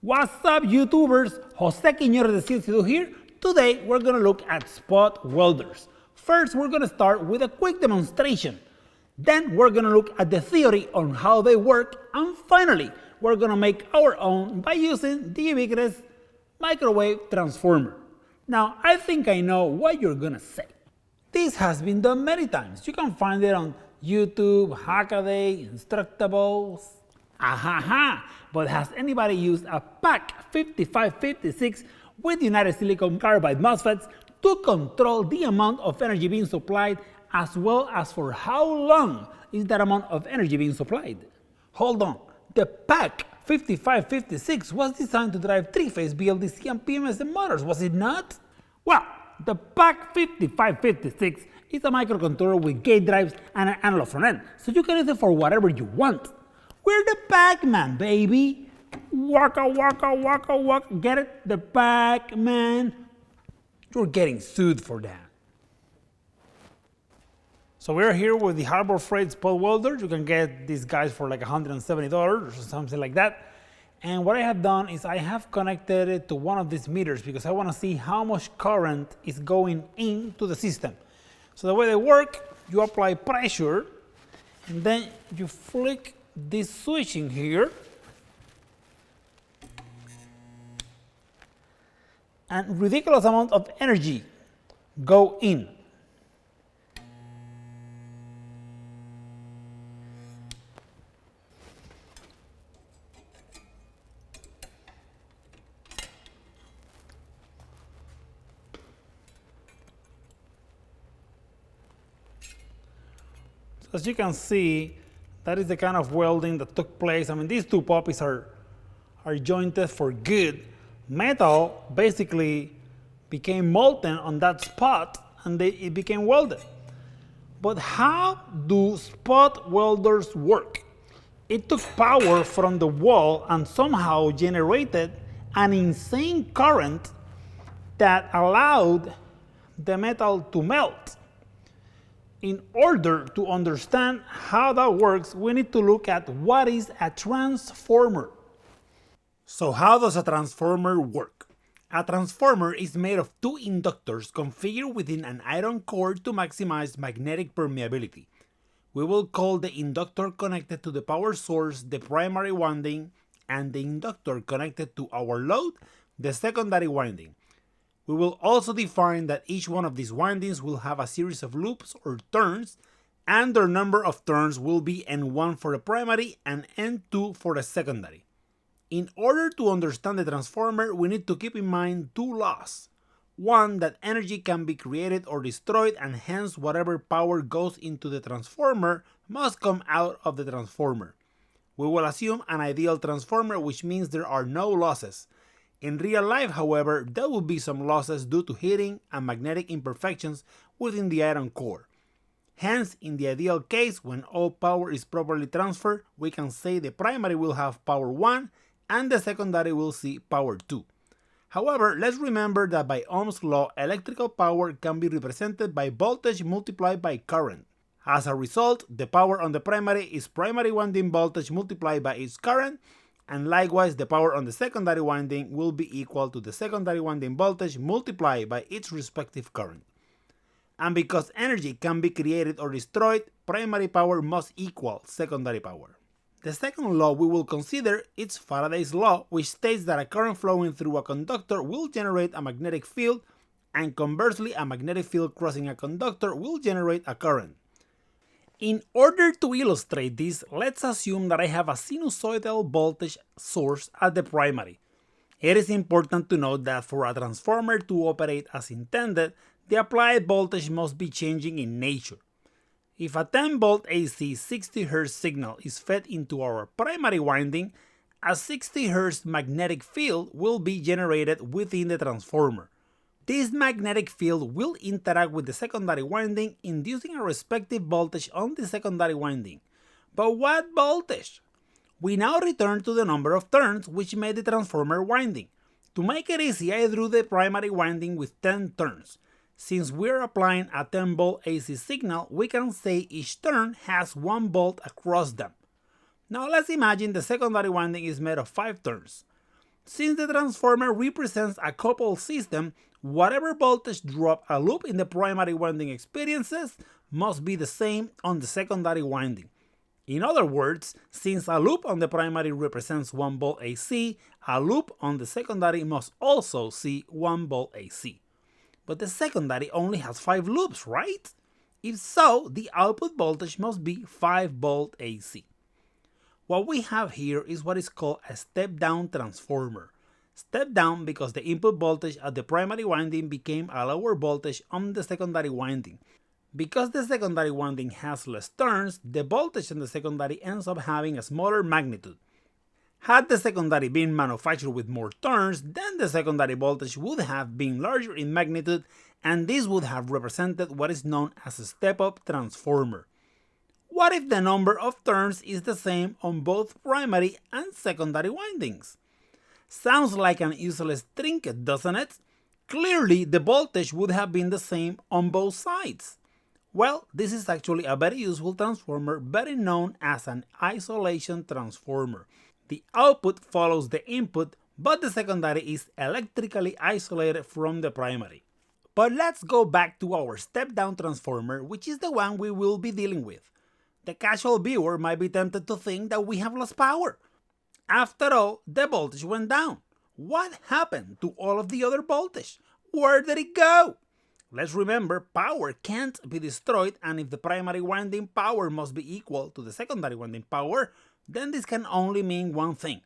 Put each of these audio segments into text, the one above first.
What's up, YouTubers? Jose Quiñones de CNC here. Today we're going to look at spot welders. First, we're going to start with a quick demonstration. Then we're going to look at the theory on how they work. And finally, we're going to make our own by using the ubiquitous microwave transformer. Now, I think I know what you're going to say. This has been done many times. You can find it on YouTube, Hackaday, Instructables. But has anybody used a PAC5556 with United Silicon Carbide MOSFETs to control the amount of energy being supplied as well as for how long is that amount of energy being supplied? Hold on, the PAC5556 was designed to drive three-phase BLDC and PMSM motors, was it not? Well, the PAC5556 is a microcontroller with gate drives and an analog front end, so you can use it for whatever you want. We're the Pac-Man, baby. Waka waka waka waka. Get it? The Pac-Man. You're getting sued for that. So we're here with the Harbor Freight spot welder. You can get these guys for like $170 or something like that. And what I have done is I have connected it to one of these meters because I want to see how much current is going into the system. So the way they work, you apply pressure and then you flick this switch in here, and ridiculous amount of energy go in. So as you can see, that is the kind of welding that took place. I mean, these two puppies are jointed for good. Metal basically became molten on that spot and it became welded. But how do spot welders work? It took power from the wall and somehow generated an insane current that allowed the metal to melt. In order to understand how that works, we need to look at what is a transformer. So how does a transformer work? A transformer is made of two inductors configured within an iron core to maximize magnetic permeability. We will call the inductor connected to the power source the primary winding and the inductor connected to our load the secondary winding. We will also define that each one of these windings will have a series of loops or turns, and their number of turns will be N1 for the primary and N2 for the secondary. In order to understand the transformer, we need to keep in mind two laws. One, that energy can be created or destroyed, and hence whatever power goes into the transformer must come out of the transformer. We will assume an ideal transformer, which means there are no losses. In real life, however, there will be some losses due to heating and magnetic imperfections within the iron core. Hence, in the ideal case, when all power is properly transferred, we can say the primary will have power 1 and the secondary will see power 2. However, let's remember that by Ohm's law, electrical power can be represented by voltage multiplied by current. As a result, the power on the primary is primary winding voltage multiplied by its current, and likewise the power on the secondary winding will be equal to the secondary winding voltage multiplied by its respective current. And because energy can be created or destroyed, primary power must equal secondary power. The second law we will consider is Faraday's law, which states that a current flowing through a conductor will generate a magnetic field, and conversely a magnetic field crossing a conductor will generate a current. In order to illustrate this, let's assume that I have a sinusoidal voltage source at the primary. It is important to note that for a transformer to operate as intended, the applied voltage must be changing in nature. If a 10-volt AC 60 Hz signal is fed into our primary winding, a 60 Hz magnetic field will be generated within the transformer. This magnetic field will interact with the secondary winding, inducing a respective voltage on the secondary winding. But what voltage? We now return to the number of turns which made the transformer winding. To make it easy, I drew the primary winding with 10 turns. Since we're applying a 10-volt AC signal, we can say each turn has 1 volt across them. Now let's imagine the secondary winding is made of 5 turns. Since the transformer represents a coupled system, whatever voltage drop a loop in the primary winding experiences must be the same on the secondary winding. In other words, since a loop on the primary represents 1 volt AC, a loop on the secondary must also see 1 volt AC. But the secondary only has 5 loops, right? If so, the output voltage must be 5 volt AC. What we have here is what is called a step-down transformer. Step down because the input voltage at the primary winding became a lower voltage on the secondary winding. Because the secondary winding has less turns, the voltage in the secondary ends up having a smaller magnitude. Had the secondary been manufactured with more turns, then the secondary voltage would have been larger in magnitude, and this would have represented what is known as a step-up transformer. What if the number of turns is the same on both primary and secondary windings? Sounds like an useless trinket, doesn't it? Clearly, the voltage would have been the same on both sides. Well, this is actually a very useful transformer, better known as an isolation transformer. The output follows the input, but the secondary is electrically isolated from the primary. But let's go back to our step-down transformer, which is the one we will be dealing with. The casual viewer might be tempted to think that we have lost power. After all, the voltage went down. What happened to all of the other voltage? Where did it go? Let's remember, power can't be destroyed, and if the primary winding power must be equal to the secondary winding power, then this can only mean one thing.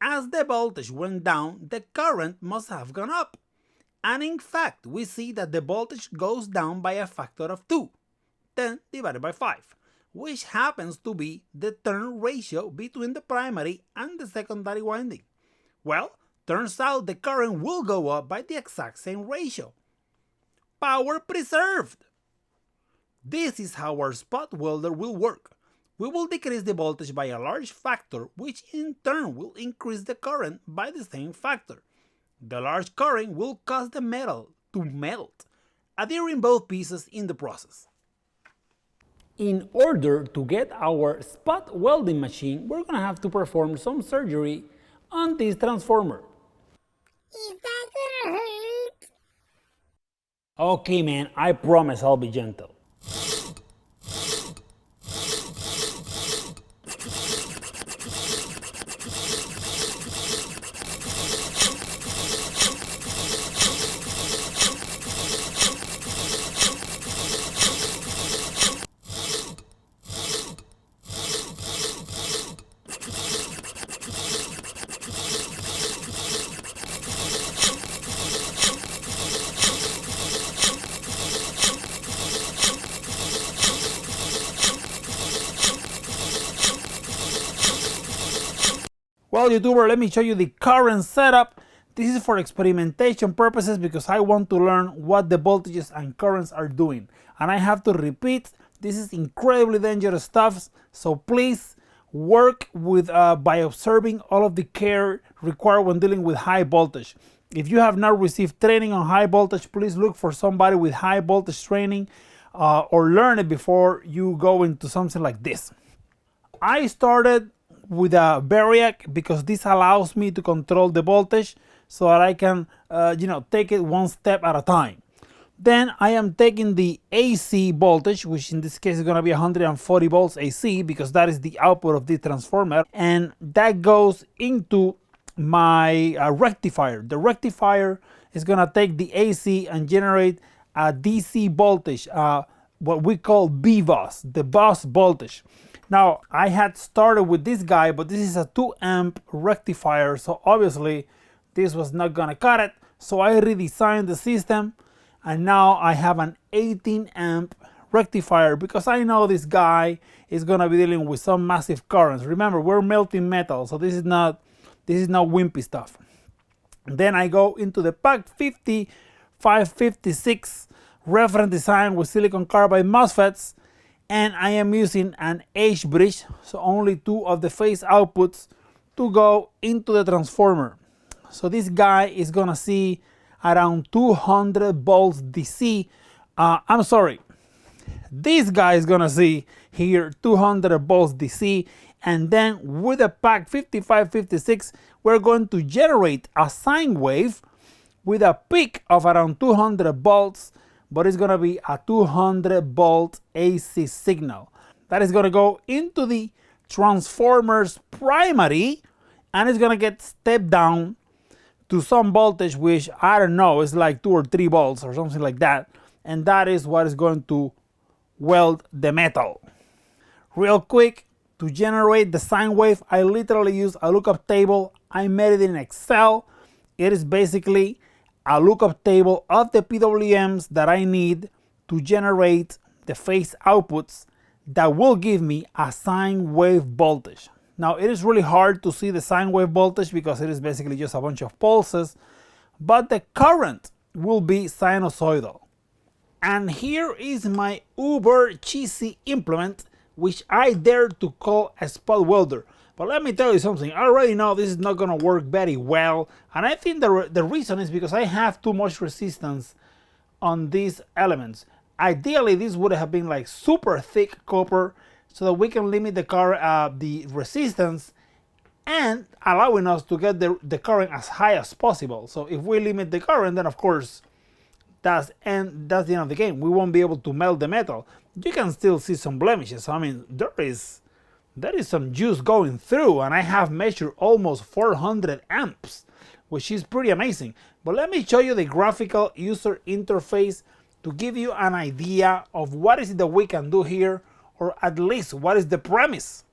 As the voltage went down, the current must have gone up. And in fact, we see that the voltage goes down by a factor of 2, 10 divided by 5. Which happens to be the turn ratio between the primary and the secondary winding. Well, turns out the current will go up by the exact same ratio. Power preserved! This is how our spot welder will work. We will decrease the voltage by a large factor, which in turn will increase the current by the same factor. The large current will cause the metal to melt, adhering both pieces in the process. In order to get our spot welding machine, we're gonna have to perform some surgery on this transformer. Is that gonna hurt? Okay, man, I promise I'll be gentle. Well, YouTuber, let me show you the current setup. This is for experimentation purposes because I want to learn what the voltages and currents are doing. And I have to repeat, this is incredibly dangerous stuff, so please work with by observing all of the care required when dealing with high voltage. If you have not received training on high voltage, please look for somebody with high voltage training or learn it before you go into something like this. I started with a variac because this allows me to control the voltage so that I can take it one step at a time. Then I am taking the AC voltage, which in this case is going to be 140 volts AC because that is the output of the transformer, and that goes into my rectifier. The rectifier is going to take the AC and generate a DC voltage, what we call BVOS, the bus voltage. Now, I had started with this guy, but this is a 2 amp rectifier, so obviously this was not gonna cut it. So I redesigned the system, and now I have an 18 amp rectifier because I know this guy is gonna be dealing with some massive currents. Remember, we're melting metal, so this is not wimpy stuff. Then I go into the PAC5556 reference design with silicon carbide MOSFETs, and I am using an H bridge, so only 2 of the phase outputs to go into the transformer. So this guy is gonna see around 200 volts DC. I'm sorry, this guy is gonna see here 200 volts DC, And then with the PAC5556, we're going to generate a sine wave with a peak of around 200 volts, but it's going to be a 200 volt AC signal. That is going to go into the transformer's primary, and it's going to get stepped down to some voltage, which I don't know, it's like 2 or 3 volts or something like that. And that is what is going to weld the metal. Real quick, to generate the sine wave, I literally use a lookup table. I made it in Excel. It is basically a lookup table of the PWMs that I need to generate the phase outputs that will give me a sine wave voltage. Now, it is really hard to see the sine wave voltage because it is basically just a bunch of pulses, but the current will be sinusoidal. And here is my uber cheesy implement, which I dare to call a spot welder. But let me tell you something, I already know this is not going to work very well, and I think the reason is because I have too much resistance on these elements. Ideally, this would have been like super thick copper so that we can limit the resistance and allowing us to get the current as high as possible. So if we limit the current, then of course that's the end of the game. We won't be able to melt the metal. You can still see some blemishes. I mean, there is some juice going through, and I have measured almost 400 amps, which is pretty amazing. But let me show you the graphical user interface to give you an idea of what is it that we can do here, or at least what is the premise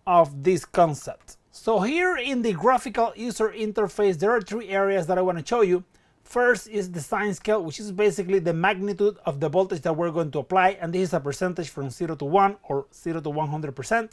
of this concept. So here in the graphical user interface, there are 3 areas that I want to show you. First is the sine scale, which is basically the magnitude of the voltage that we're going to apply, and this is a percentage from 0 to 1 or 0 to 100%.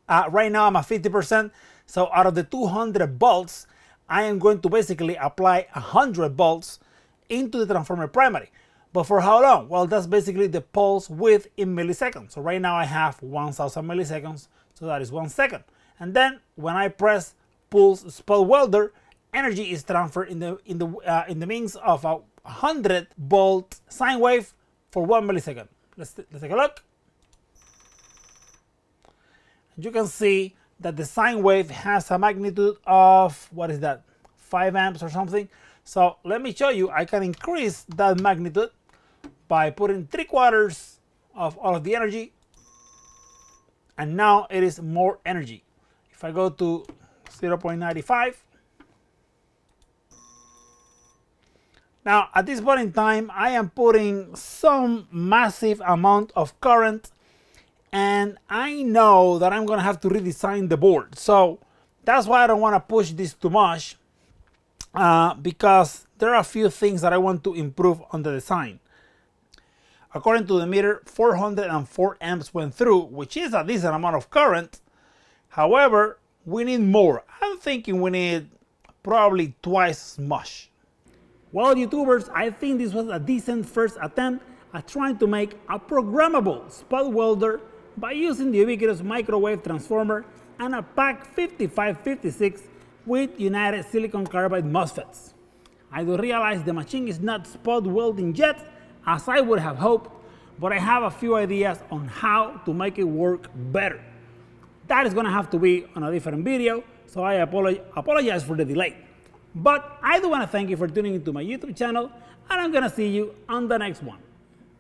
Right now I'm at 50%, so out of the 200 volts, I am going to basically apply 100 volts into the transformer primary. But for how long? Well, that's basically the pulse width in milliseconds. So right now I have 1000 milliseconds, so that is 1 second. And then when I press pulse spot welder, energy is transferred in the means of a 100 volt sine wave for 1 millisecond. Let's take a look. You can see that the sine wave has a magnitude of, what is that, 5 amps or something. So let me show you, I can increase that magnitude by putting 3/4 of all of the energy, and now it is more energy. If I go to 0.95, now at this point in time I am putting some massive amount of current, and I know that I'm gonna have to redesign the board. So that's why I don't want to push this too much, because there are a few things that I want to improve on the design. According to the meter, 404 amps went through, which is a decent amount of current. However, we need more. I'm thinking we need probably twice as much. Well, YouTubers, I think this was a decent first attempt at trying to make a programmable spot welder by using the ubiquitous microwave transformer and a PAC5556 with United Silicon Carbide MOSFETs. I do realize the machine is not spot welding yet, as I would have hoped, but I have a few ideas on how to make it work better. That is going to have to be on a different video, so I apologize for the delay. But I do want to thank you for tuning into my YouTube channel, and I'm going to see you on the next one.